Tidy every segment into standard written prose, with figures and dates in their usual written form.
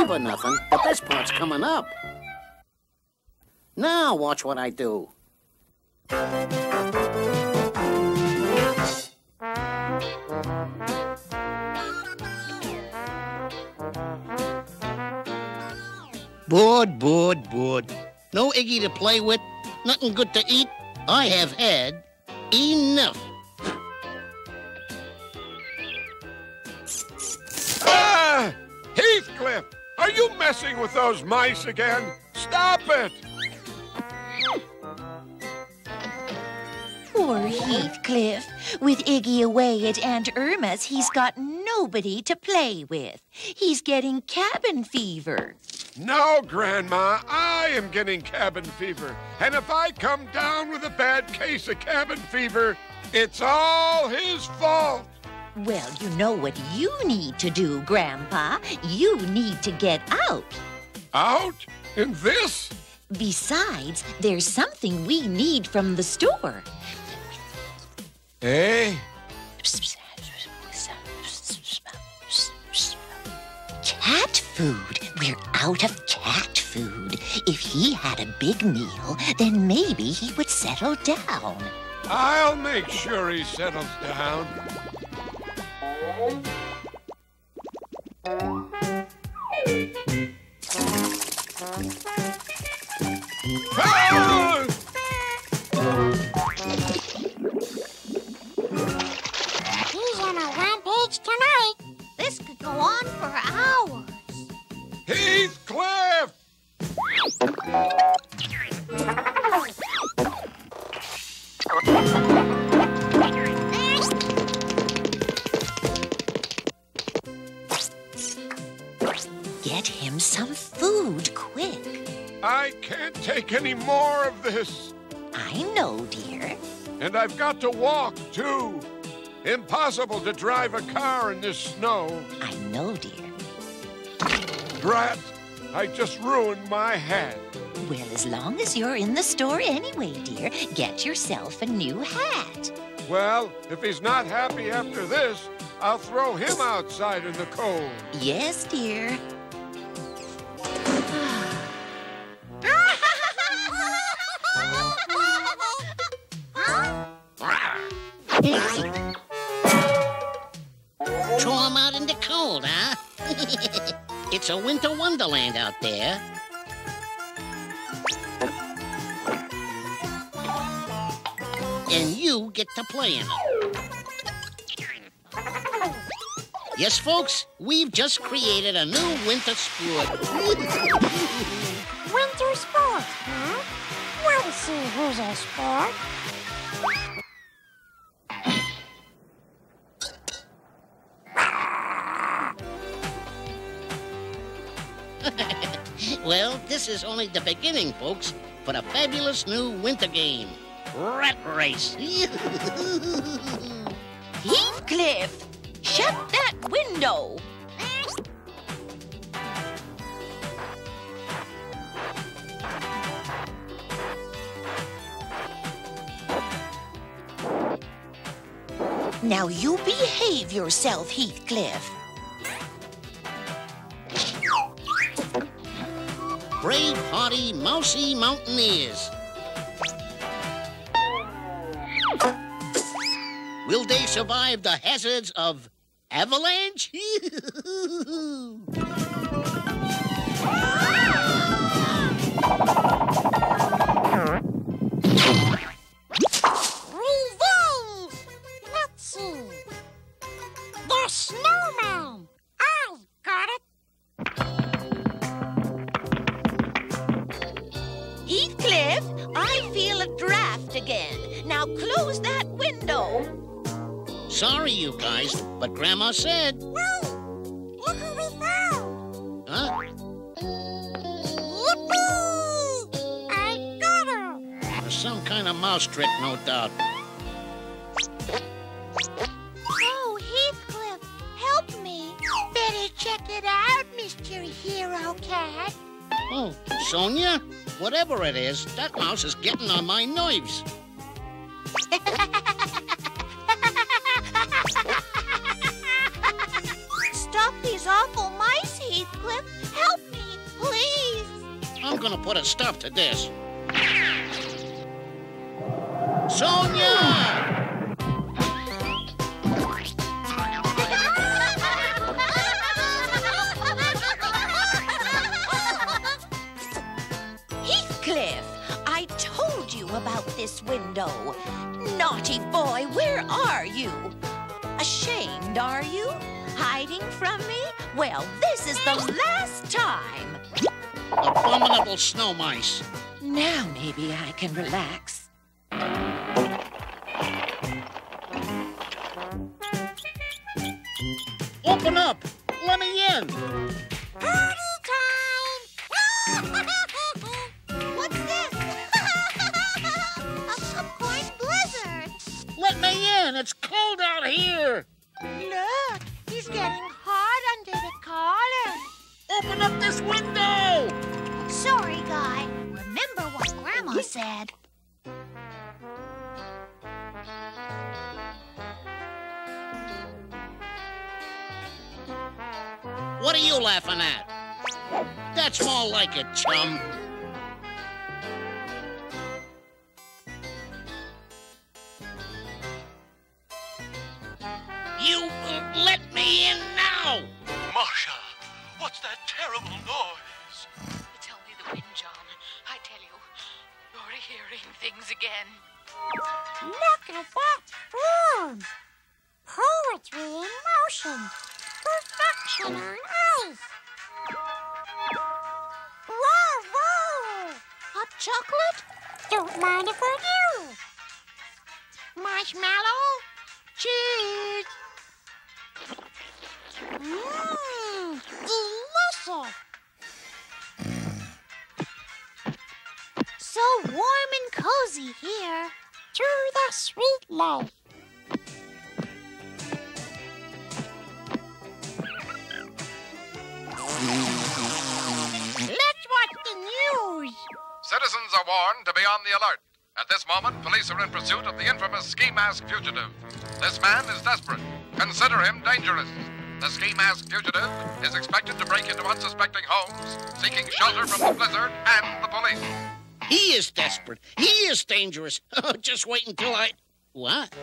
fever, nothing. The best part's coming up. Now watch what I do. Bored, bored, bored. No Iggy to play with, nothing good to eat. I have had enough. Ah! Heathcliff! Are you messing with those mice again? Stop it! Poor Heathcliff. With Iggy away at Aunt Irma's, he's got nobody to play with. He's getting cabin fever. No, Grandma, I am getting cabin fever. And if I come down with a bad case of cabin fever, it's all his fault. Well, you know what you need to do, Grandpa. You need to get out. Out? In this? Besides, there's something we need from the store. Eh? Cat food. We're out of cat food. If he had a big meal, then maybe he would settle down. I'll make sure he settles down. Ah! He's on a rampage tonight. This could go on for hours. Heathcliff! Get him some food, quick. I can't take any more of this. I know, dear. And I've got to walk, too. Impossible to drive a car in this snow. I know, dear. Drat, I just ruined my hat. Well, as long as you're in the store anyway, dear, get yourself a new hat. Well, if he's not happy after this, I'll throw him outside in the cold. Yes, dear. Throw him out in the cold, huh? It's a winter wonderland out there. And you get to play in it. Yes, folks, we've just created a new winter sport. Winter sport, huh? We'll see who's a sport. Well, this is only the beginning, folks, for the fabulous new winter game, Rat Race. Heathcliff, shut that window. Now you behave yourself, Heathcliff. Brave, hardy, mousy mountaineers. Will they survive the hazards of avalanche? Revenge! Let's see. The snowman. I've got it. Heathcliff, I feel a draft again. Now close that window. Sorry, you guys, but Grandma said. Whoa! Look who we found. Huh? Yippee! I got her. Some kind of mouse trick, no doubt. Oh, Heathcliff, help me. Better check it out, Mr. Hero Cat. Oh, Sonia? Whatever it is, that mouse is getting on my nerves. Stop these awful mice, Heathcliff. Help gonna put a stop to this. Sonia! Heathcliff, I told you about this window. Naughty boy, where are you? Ashamed, are you? Hiding from me? Well, this is the last time. Abominable snow mice. Now maybe I can relax. Open up! Let me in! Party time! What's this? A popcorn blizzard! Let me in! It's cold out here! Look, he's getting hot under the collar. Open up this window! Sorry, Guy. Remember what Grandma said. What are you laughing at? That's more like it, chum. You let me in now! Marcia, what's that terrible noise? It's only the wind, John. I tell you, you're hearing things again. Look at that form! Poetry in motion. Perfection on ice. Whoa, whoa! Hot chocolate? Don't mind if I do. Marshmallow? Cheese! Mmm, delicious! So warm and cozy here. Through the sweet life. Let's watch the news. Citizens are warned to be on the alert. At this moment, police are in pursuit of the infamous ski mask fugitive. This man is desperate. Consider him dangerous. The ski mask fugitive is expected to break into unsuspecting homes, seeking shelter from the blizzard and the police. He is desperate. He is dangerous. Just wait until I... What?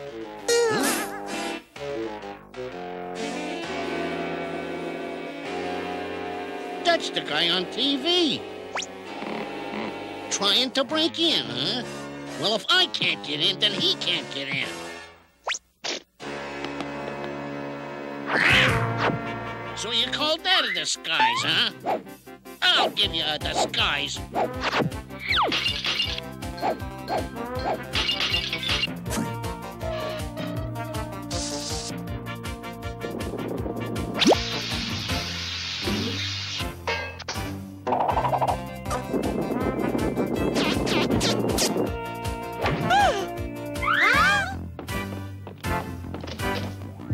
Huh? That's the guy on TV. Trying to break in, huh? Well, if I can't get in, then he can't get in. So you called that a disguise, huh? I'll give you a disguise.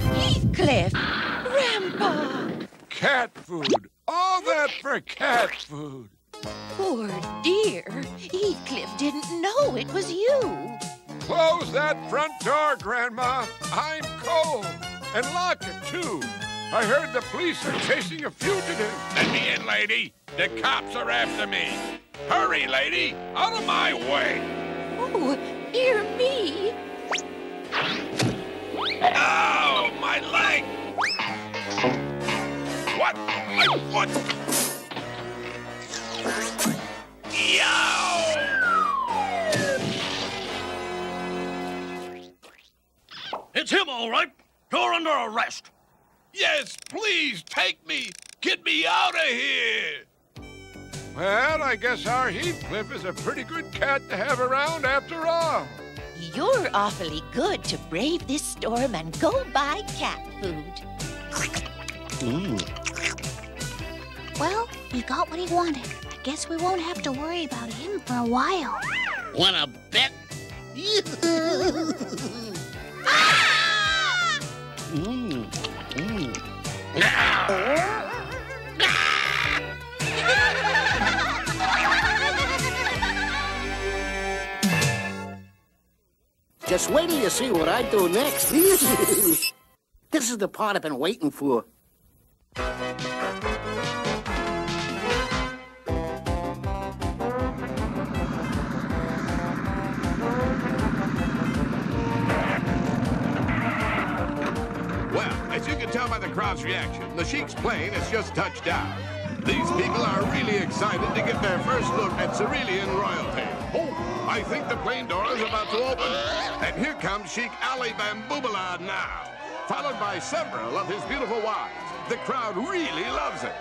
Heathcliff! Grandpa! Cat food. All that for cat food. Poor dear. Heathcliff didn't know it was you. Close that front door, Grandma. I'm cold. And lock it, too. I heard the police are chasing a fugitive. Let me in, lady. The cops are after me. Hurry, lady. Out of my way. Oh, dear me. Ow, my leg. What? My foot. Yow! It's him, all right. You're under arrest. Yes, please take me. Get me out of here. Well, I guess our Heathcliff is a pretty good cat to have around after all. You're awfully good to brave this storm and go buy cat food. Well, he got what he wanted. I guess we won't have to worry about him for a while. Wanna bet? Ah! Just wait till you see what I do next. This is the part I've been waiting for. tell by the crowd's reaction, the Sheik's plane has just touched down. These people are really excited to get their first look at Cerulean royalty. Oh, I think the plane door is about to open. And here comes Sheik Ali Bamboobala now, followed by several of his beautiful wives. The crowd really loves it.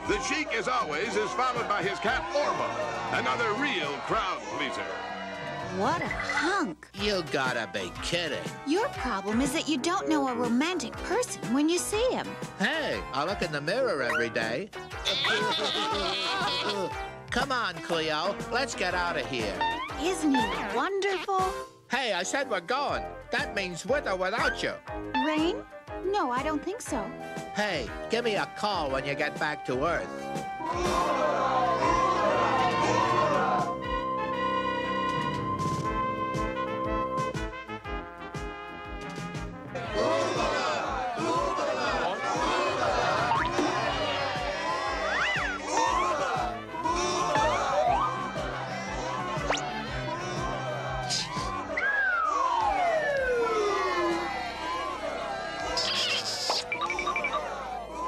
The Sheik, as always, is followed by his cat Orville, another real crowd pleaser. What a hunk. You gotta be kidding. Your problem is that you don't know a romantic person when you see him. Hey, I look in the mirror every day. Come on, Cleo. Let's get out of here. Isn't he wonderful? Hey, I said we're going. That means with or without you. Rain? No, I don't think so. Hey, give me a call when you get back to Earth.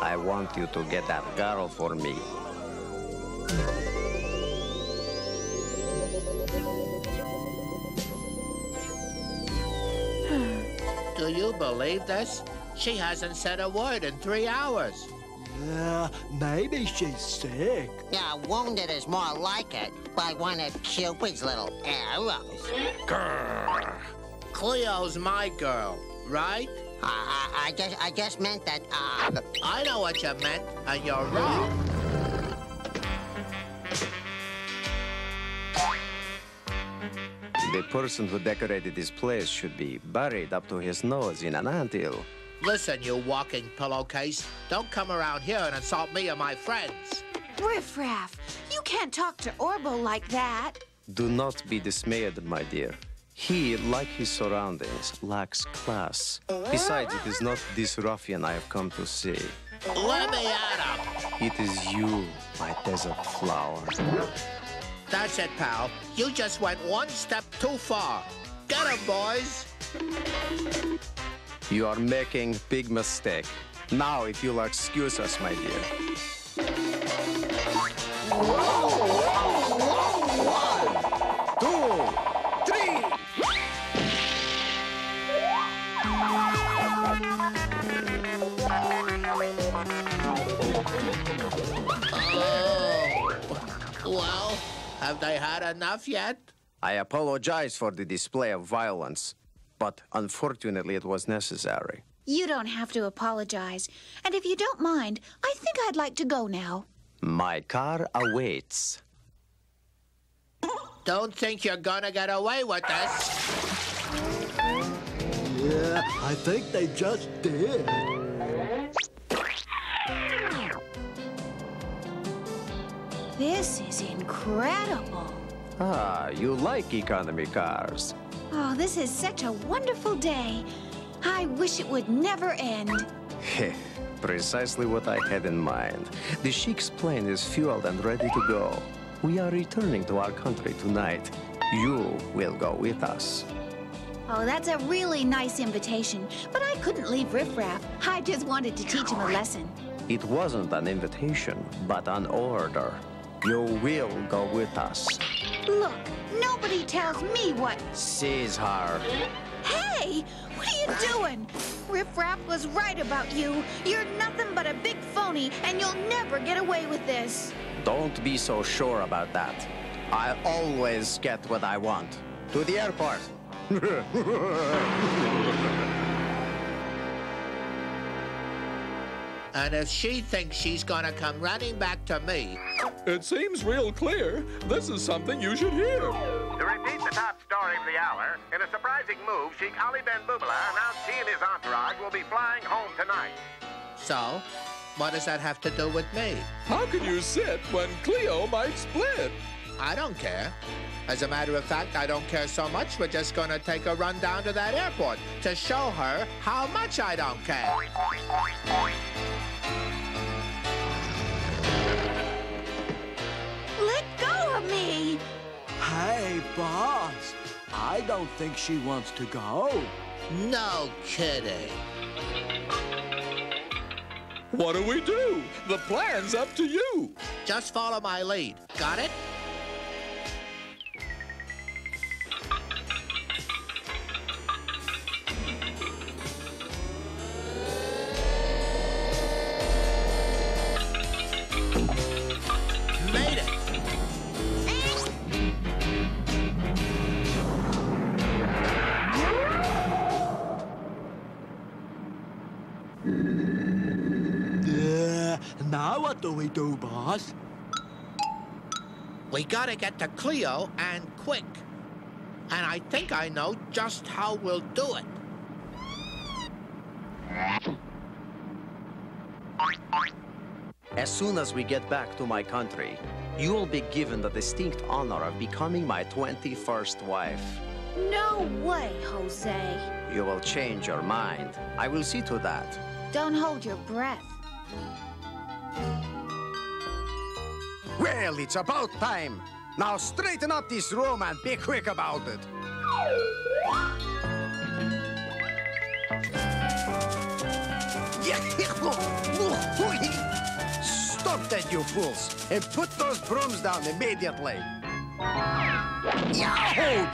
I want you to get that girl for me. Do you believe this? She hasn't said a word in 3 hours. Yeah, maybe she's sick. Yeah, wounded is more like it by one of Cupid's little arrows. Grr. Cleo's my girl, right? I just meant that, I know what you meant, and you're wrong. The person who decorated this place should be buried up to his nose in an anthill. Listen, you walking pillowcase. Don't come around here and insult me or my friends. Riff Raff, you can't talk to Orville like that. Do not be dismayed, my dear. He, like his surroundings, lacks class. Besides, it is not this ruffian I have come to see. Let me at him. It is you, my desert flower. That's it, pal. You just went one step too far. Get him, boys. You are making big mistake. Now, if you'll excuse us, my dear. 1, 2, 3. Well, have they had enough yet? I apologize for the display of violence, but unfortunately it was necessary. You don't have to apologize. And if you don't mind, I think I'd like to go now. My car awaits. Don't think you're gonna get away with this. Yeah, I think they just did. This is incredible. Ah, you like economy cars. Oh, this is such a wonderful day. I wish it would never end. Heh, precisely what I had in mind. The Sheik's plane is fueled and ready to go. We are returning to our country tonight. You will go with us. Oh, that's a really nice invitation, but I couldn't leave Riff Raff. I just wanted to teach him a lesson. It wasn't an invitation, but an order. You will go with us. Look, nobody tells me what... Seize her. Hey! What are you doing? Riff Raff was right about you. You're nothing but a big phony, and you'll never get away with this. Don't be so sure about that. I always get what I want. To the airport. And if she thinks she's gonna come running back to me... It seems real clear. This is something you should hear. To repeat the top story of the hour, in a surprising move, Sheik Ali Bamboobala announced he and his entourage will be flying home tonight. So, what does that have to do with me? How can you sit when Cleo might split? I don't care. As a matter of fact, I don't care so much. We're just gonna take a run down to that airport to show her how much I don't care. Let go of me! Hey, boss. I don't think she wants to go. No kidding. What do we do? The plan's up to you. Just follow my lead. Got it? Made it. Now what do we do, boss? We gotta get to Cleo and quick. And I think I know just how we'll do it. As soon as we get back to my country, you will be given the distinct honor of becoming my 21st wife. No way, Jose. You will change your mind. I will see to that. Don't hold your breath. Well, it's about time. Now straighten up this room and be quick about it. Stop that, you fools, and put those brooms down immediately. Yahoo!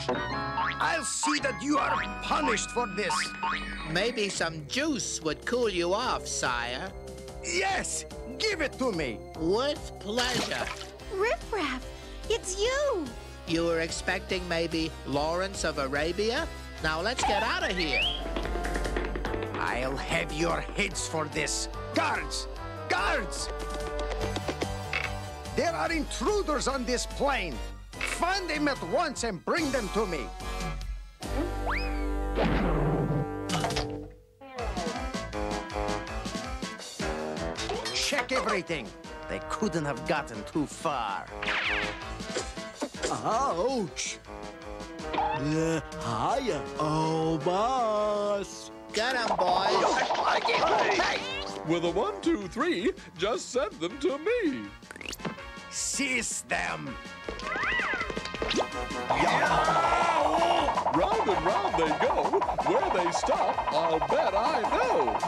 I'll see that you are punished for this. Maybe some juice would cool you off, sire. Yes, give it to me. With pleasure. Riff Raff, it's you. You were expecting maybe Lawrence of Arabia? Now let's get out of here. I'll have your heads for this. Guards! Guards! There are intruders on this plane. Find them at once and bring them to me. Check everything. They couldn't have gotten too far. Ouch! Hiya. Oh, boss. Get him, boys. With a 1, 2, 3, just send them to me. Seize them. Round and round they go. Where they stop, I'll bet I know.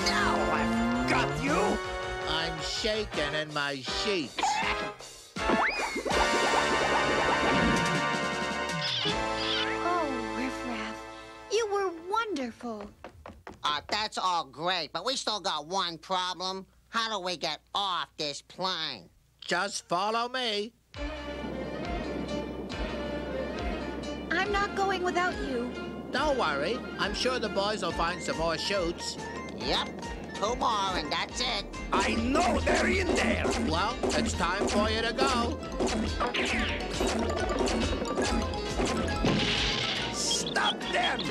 Now I've got you. I'm shaking in my sheets. Oh, Riff Raff, you were wonderful. That's all great, but we still got one problem. How do we get off this plane? Just follow me. I'm not going without you. Don't worry. I'm sure the boys will find some more chutes. Yep, 2 more and that's it. I know they're in there. Well, it's time for you to go. Stop them!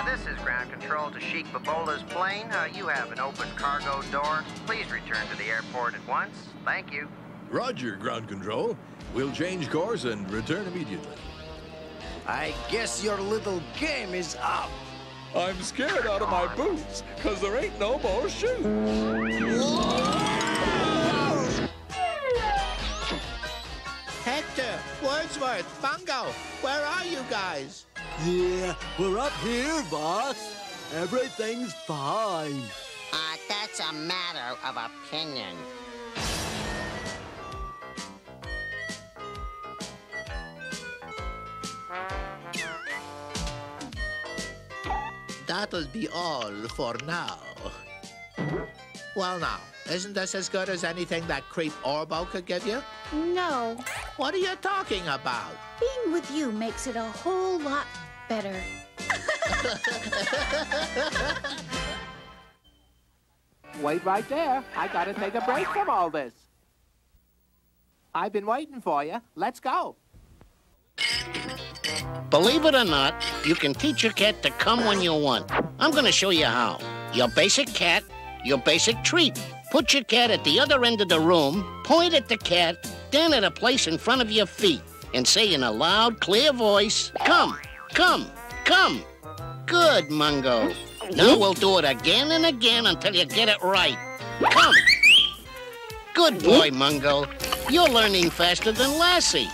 This is ground control to Sheik Babola's plane. You have an open cargo door. Please return to the airport at once. Thank you. Roger, ground control. We'll change course and return immediately. I guess your little game is up. I'm scared out of my boots, because there ain't no more shoes. Hector, Wordsworth, Bungo, where are you guys? Yeah, we're up here, boss. Everything's fine. That's a matter of opinion. That'll be all for now. Well, now, isn't this as good as anything that creep Orville could give you? No. What are you talking about? Being with you makes it a whole lot better. Wait right there. I gotta take a break from all this. I've been waiting for you. Let's go. Believe it or not, you can teach your cat to come when you want. I'm gonna show you how. Your basic cat, your basic treat. Put your cat at the other end of the room, point at the cat, then at a place in front of your feet, and say in a loud, clear voice, come, come, come. Good, Mungo. Now we'll do it again and again until you get it right. Come. Good boy, Mungo. You're learning faster than Lassie.